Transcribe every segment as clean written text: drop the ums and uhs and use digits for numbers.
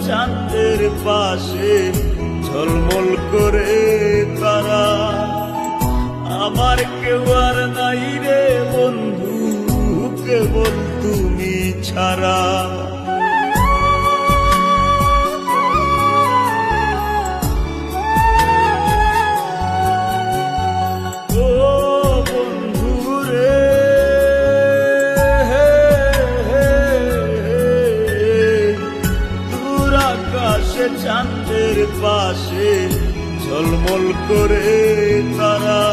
চাঁদের পাশে ঝলমল করে তারা। আমার কেউ আর নাই রে বন্ধু, কেবল তুমি ছাড়া। ও বন্ধু রে, দূর আকাশে চাঁদের পাশে ঝলমল করে তারা।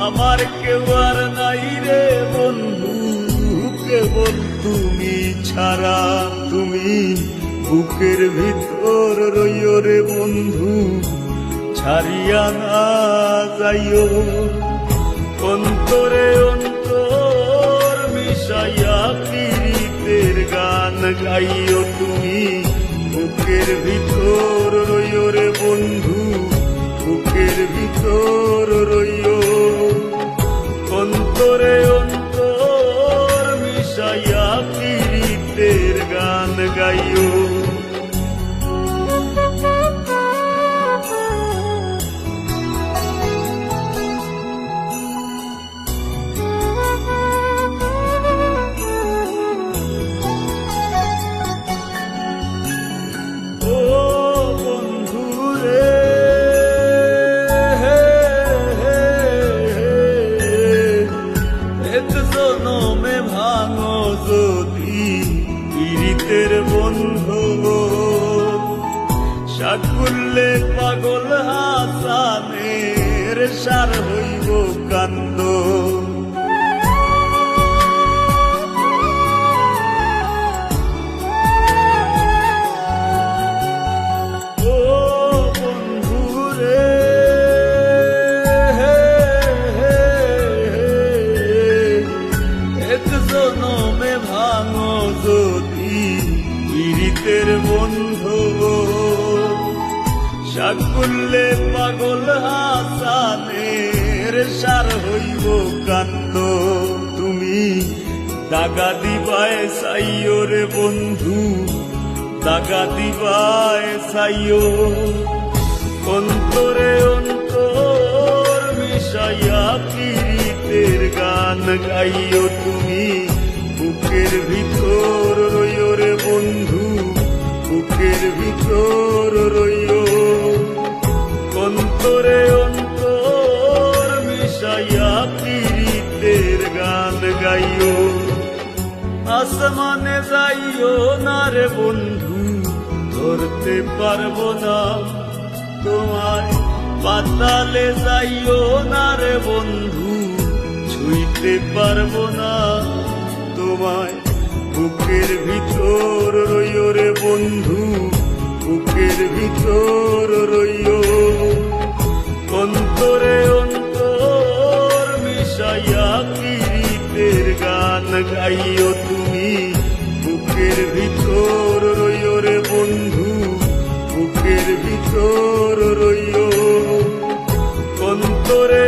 আমার কেউ আর নাই রে বন্ধু, কেবল তুমি ছাড়া। তুমি বুকের ভিতর রইও রে বন্ধু, ছাড়িয়া না যাইও। অন্তরে অন্তর মিশাইয়া প্রীতের গান গাইও। তুমি বুকের ভিতর রইও রে বন্ধু, বুকের ভিতর রইও। অন্তরে অন্তর মিশাইয়া প্রীতের গান গাইও। জনমে ভাঙো যদি পীড়িতের বন্ধু, সাকুল্যে পাগল হাসানের সার হইব কান্দ। জনমে ভাঙো যদি পীড়িতের বন্ধু, সাকুল্যে পাগল হাসানের সার হইব কান্দ। তুমি দাগা দিবায় চাইও রে বন্ধু, দাগা দিবায় চাইও। অন্তরে অন্তর মিশাইয়া প্রীতের গান গাইও। তুমি বুকের ভিতর রইও রে বন্ধু, বুকের ভিতর রইও। অন্তরে অন্তর মিশাইয়া প্রীতের গান গাইও। আসমানে যাইও না রে বন্ধু, ধরতে পারবো না তোমায়। পাতালে যাইও না রে বন্ধু, ছুঁইতে পারবো না তোমায়। বুকের ভিতর রইও রে বন্ধু, বুকের ভিতর রইও। অন্তরে অন্তর মিশাইয়া প্রীতের গান গাইও। তুমি বুকের ভিতর রইও রে বন্ধু, বুকের ভিতর রইও। অন্তরে